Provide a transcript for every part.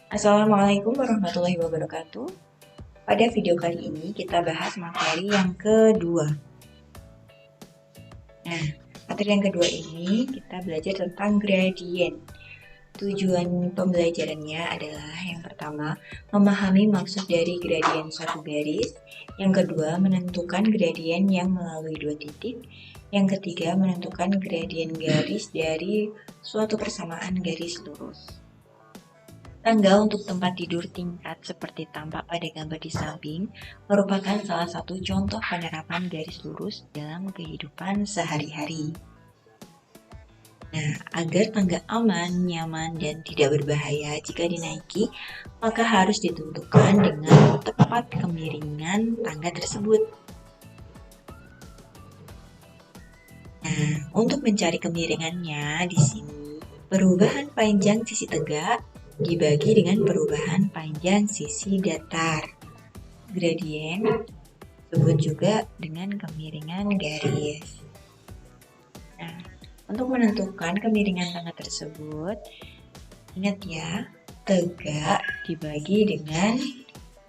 Assalamualaikum warahmatullahi wabarakatuh. Pada video kali ini kita bahas materi yang kedua. Nah, materi yang kedua ini kita belajar tentang gradien. Tujuan pembelajarannya adalah yang pertama, memahami maksud dari gradien suatu garis. Yang kedua, menentukan gradien yang melalui dua titik. Yang ketiga, menentukan gradien garis dari suatu persamaan garis lurus. Tangga untuk tempat tidur tingkat seperti tampak pada gambar di samping merupakan salah satu contoh penerapan garis lurus dalam kehidupan sehari-hari. Nah, agar tangga aman, nyaman, dan tidak berbahaya jika dinaiki, maka harus ditentukan dengan tepat kemiringan tangga tersebut. Nah, untuk mencari kemiringannya di sini, perubahan panjang sisi tegak dibagi dengan perubahan panjang sisi datar. Gradien disebut juga dengan kemiringan garis. Nah, untuk menentukan kemiringan tangga tersebut, ingat ya, tegak dibagi dengan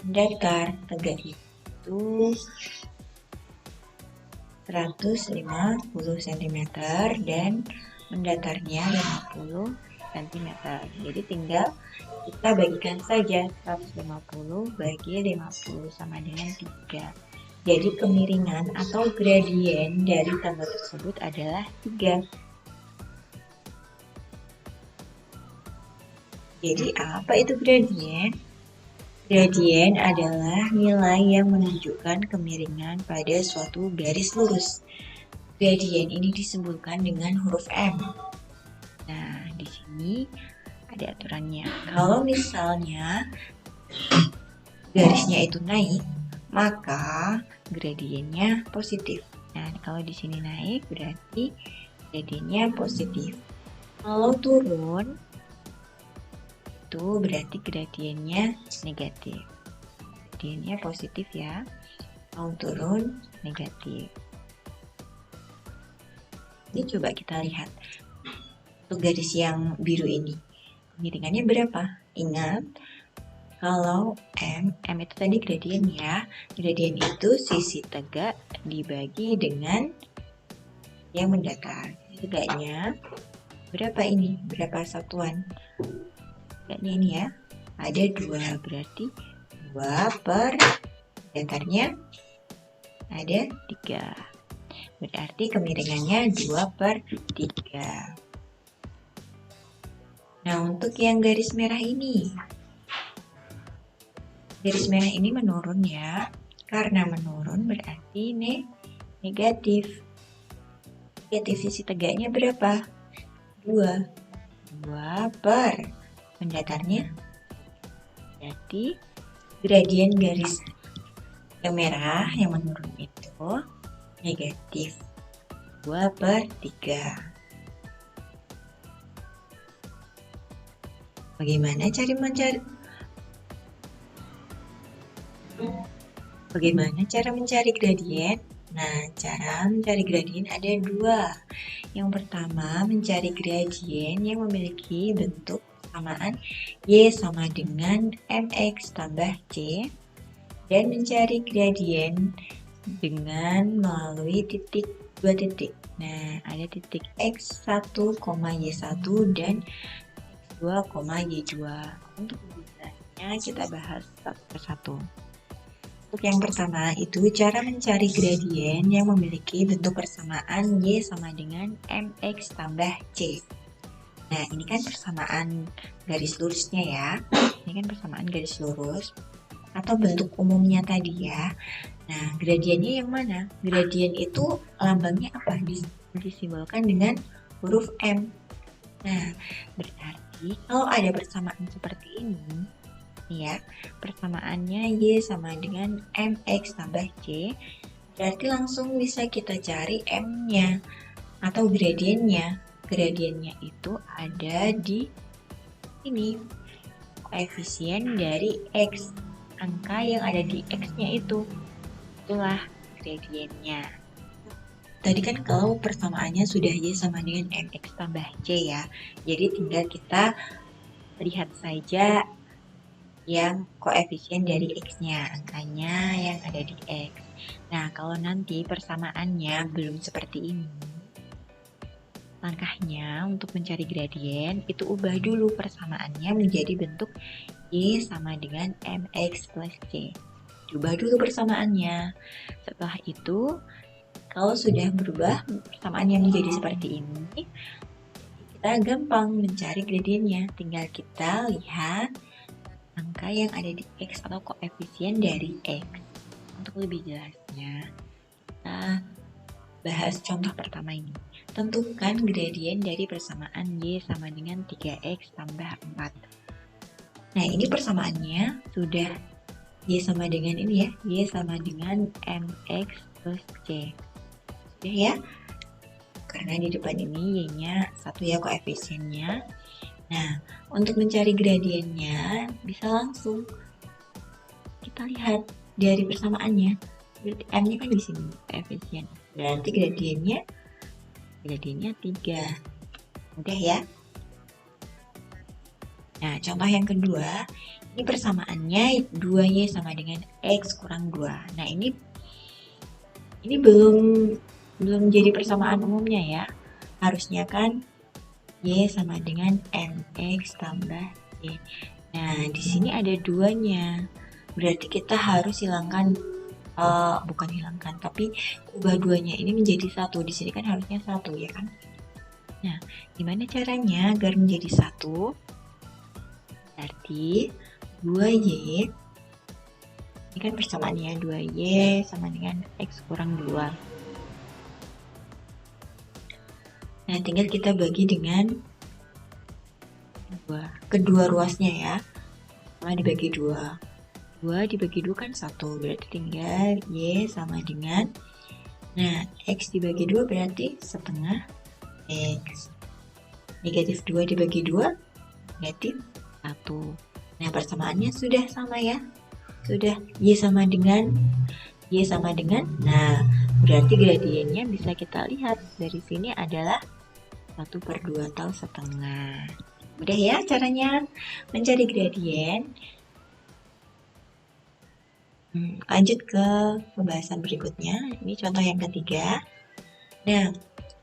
datar. Tegak itu 150 cm dan mendatarnya 50 cm. Jadi tinggal kita bagikan saja 150 bagi 50 sama dengan 3. Jadi kemiringan atau gradien dari tangga tersebut adalah 3. Jadi apa itu gradien? Gradien adalah nilai yang menunjukkan kemiringan pada suatu garis lurus. Gradien ini disebutkan dengan huruf M. Nah, di sini ada aturannya. Kalau misalnya garisnya itu naik, maka gradiennya positif. Nah, kalau di sini naik berarti gradiennya positif. Kalau turun itu berarti gradiennya negatif. Gradiennya positif ya. Kalau turun negatif. Ini coba kita lihat. Untuk garis yang biru ini, kemiringannya berapa? Ingat, kalau M itu tadi gradien ya. Gradien itu sisi tegak dibagi dengan yang mendatar. Tegaknya berapa ini? Berapa satuan? Tegaknya ini ya. Ada 2, berarti 2 per datarnya ada 3. Berarti kemiringannya 2 per 3. Nah, untuk yang garis merah ini, garis merah ini menurun ya. Karena menurun berarti negatif. Negatif sisi tegaknya berapa? 2. 2 per mendatarnya. Berarti gradien garis yang merah yang menurun itu negatif. 2 per 3. Bagaimana cara mencari gradien? Nah, cara mencari gradien ada 2. Yang pertama, mencari gradien yang memiliki bentuk persamaan Y sama dengan MX tambah C, dan mencari gradien dengan melalui dua titik. Nah, ada titik X1, Y1 dan X2, Y2. Untuk pembelajarannya kita bahas satu persatu. Untuk yang pertama itu cara mencari gradien yang memiliki bentuk persamaan Y sama dengan MX tambah C. Nah, ini kan persamaan garis lurusnya ya. Ini kan persamaan garis lurus atau bentuk umumnya tadi ya. Nah, gradiennya yang mana? Gradien itu lambangnya apa? Disimbolkan dengan huruf M. Nah, berarti kalau ada persamaan seperti ini, ya, persamaannya Y sama dengan MX tambah C, berarti langsung bisa kita cari M-nya atau gradiennya. Gradiennya itu ada di ini, koefisien dari X. Angka yang ada di X-nya itulah gradiennya. Tadi kan kalau persamaannya sudah Y sama dengan MX tambah C ya. Jadi tinggal kita lihat saja yang koefisien dari X-nya, angkanya yang ada di X. Nah, kalau nanti persamaannya belum seperti ini, langkahnya untuk mencari gradien, itu ubah dulu persamaannya menjadi bentuk Y sama dengan MX plus C. Diubah dulu persamaannya. Setelah itu, kalau sudah berubah persamaannya menjadi seperti ini, kita gampang mencari gradiennya. Tinggal kita lihat angka yang ada di X atau koefisien dari X. Untuk lebih jelasnya, kita bahas contoh pertama ini. Tentukan gradien dari persamaan Y sama dengan 3X tambah 4. Nah, ini persamaannya sudah Y sama dengan ini ya, Y sama dengan MX plus C. Sudah ya? Karena di depan ini Y-nya 1 ya koefisiennya. Nah, untuk mencari gradiennya bisa langsung kita lihat dari persamaannya. Berarti M-nya kan di sini koefisien. Berarti gradiennya 3. Mudah ya? Nah, contoh yang kedua, ini persamaannya 2Y sama dengan X kurang 2. Nah, ini belum jadi persamaan umumnya ya. Harusnya kan Y sama dengan MX tambah Y. Nah, di sini ada 2-nya. Berarti kita harus hilangkan, bukan hilangkan, tapi ubah 2-nya ini menjadi 1. Di sini kan harusnya 1 ya kan? Nah, gimana caranya agar menjadi 1? Berarti 2Y, ini kan persamaannya 2Y sama dengan X kurang 2. Nah, tinggal kita bagi dengan kedua ruasnya ya. Sama dibagi 2. 2 dibagi 2 kan 1, berarti tinggal Y sama dengan, nah X dibagi 2 berarti setengah X. Negatif 2 dibagi 2, negatif 1. Nah, persamaannya sudah sama ya. Sudah Y sama dengan, nah berarti gradiennya bisa kita lihat dari sini adalah 1/2 atau setengah. Mudah ya caranya mencari gradien. Lanjut ke pembahasan berikutnya. Ini contoh yang ketiga. Nah,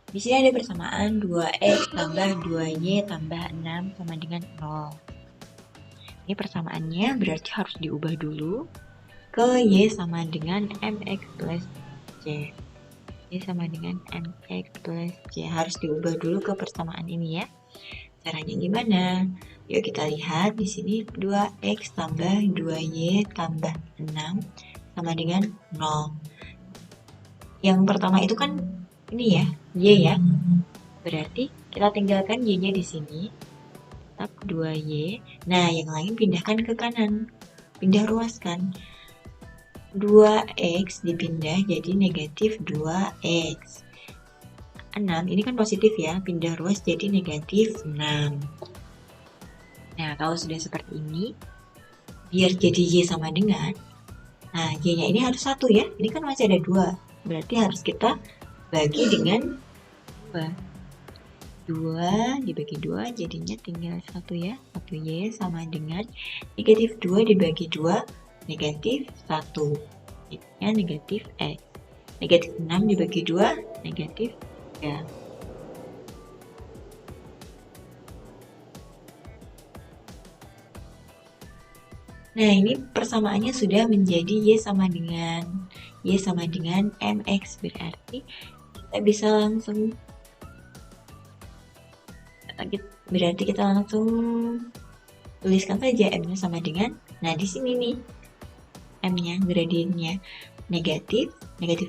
di sini ada persamaan 2X tambah 2Y tambah 6 sama dengan 0. Ini persamaannya berarti harus diubah dulu ke Y sama dengan MX plus C. Y sama dengan MX plus C. Harus diubah dulu ke persamaan ini ya. Caranya gimana? Yuk kita lihat di sini 2X tambah 2Y tambah 6 sama dengan 0. Yang pertama itu kan ini ya, Y ya. Berarti kita tinggalkan Y-nya di sini. Tetap 2Y. Nah, yang lain pindahkan ke kanan. Pindah ruaskan. 2X dipindah jadi negatif 2X. 6, ini kan positif ya, pindah ruas jadi negatif 6. Nah, kalau sudah seperti ini, biar jadi Y sama dengan, nah Y-nya ini harus 1 ya, ini kan masih ada 2, berarti harus kita bagi dengan 2 dibagi 2 jadinya tinggal 1 ya, 1Y sama dengan negatif 2 dibagi 2, negatif 1, jadinya negatif X. Negatif 6 dibagi 2, negatif 3. Nah, ini persamaannya sudah menjadi Y sama dengan MX, berarti kita bisa langsung tuliskan saja M-nya sama dengan, nah di sini nih M-nya, gradiennya negatif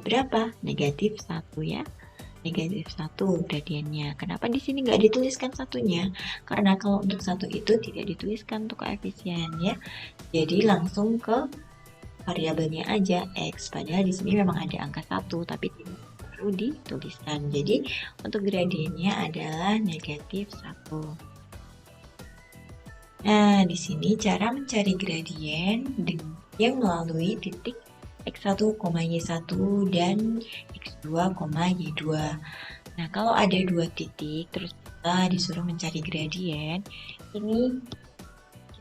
berapa? Negatif 1 ya. Negatif 1 gradiennya. Kenapa di sini nggak dituliskan satunya? Karena kalau untuk 1 itu tidak dituliskan untuk koefisien ya. Jadi langsung ke variabelnya aja X. Padahal di sini memang ada angka 1 tapi tidak perlu dituliskan. Jadi untuk gradiennya adalah negatif 1. Nah, di sini cara mencari gradien yang melalui titik X1, Y1 dan X2, Y2. Nah, kalau ada 2 titik terus kita disuruh mencari gradien, ini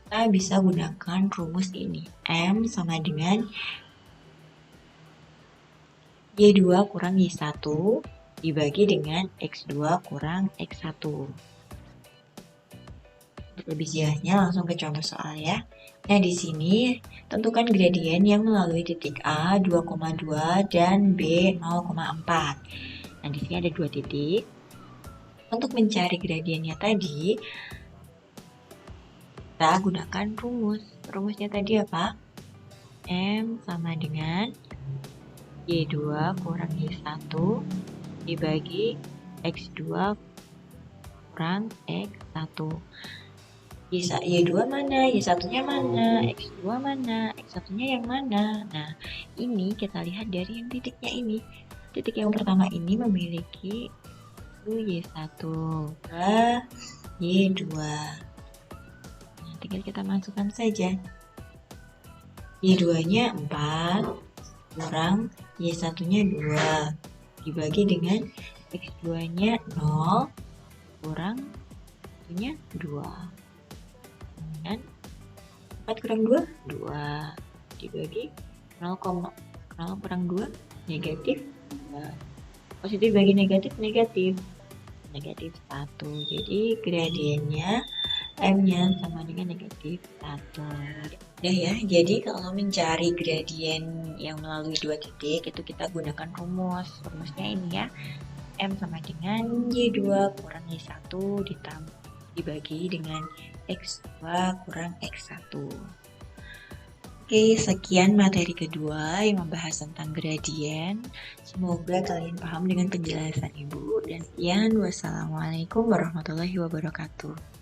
kita bisa gunakan rumus ini. M sama dengan Y2 kurang Y1 dibagi dengan X2 kurang X1. Untuk lebih jelasnya langsung ke contoh soal ya. Nah, di sini tentukan gradien yang melalui titik A 2,2 dan B 0,4. Nah, di sini ada dua titik. Untuk mencari gradiennya tadi, kita gunakan rumus. Rumusnya tadi apa? M sama dengan Y2 kurang Y1 dibagi X2 kurang X1. Y2 mana? Y1-nya mana? X2 mana? X1-nya yang mana? Nah, ini kita lihat dari yang titiknya ini. Titik yang pertama ini memiliki Y1 ke Y2. Nah, tinggal kita masukkan saja. Y2-nya 4 kurang Y1-nya 2 dibagi dengan X2-nya 0 kurang Y1-nya 2. Dan 4 kurang 2, 2 dibagi 0 kurang 2, negatif 2. Positif bagi negatif, negatif 1. Jadi gradiennya M-nya sama dengan negatif 1. Udah ya, jadi kalau mencari gradien yang melalui dua titik itu kita gunakan rumus. Rumusnya ini ya, M sama dengan Y2 kurang Y1 dibagi dengan X2 kurang X1. Oke, sekian materi kedua yang membahas tentang gradien. Semoga kalian paham dengan penjelasan Ibu. Dan sekian, wassalamualaikum warahmatullahi wabarakatuh.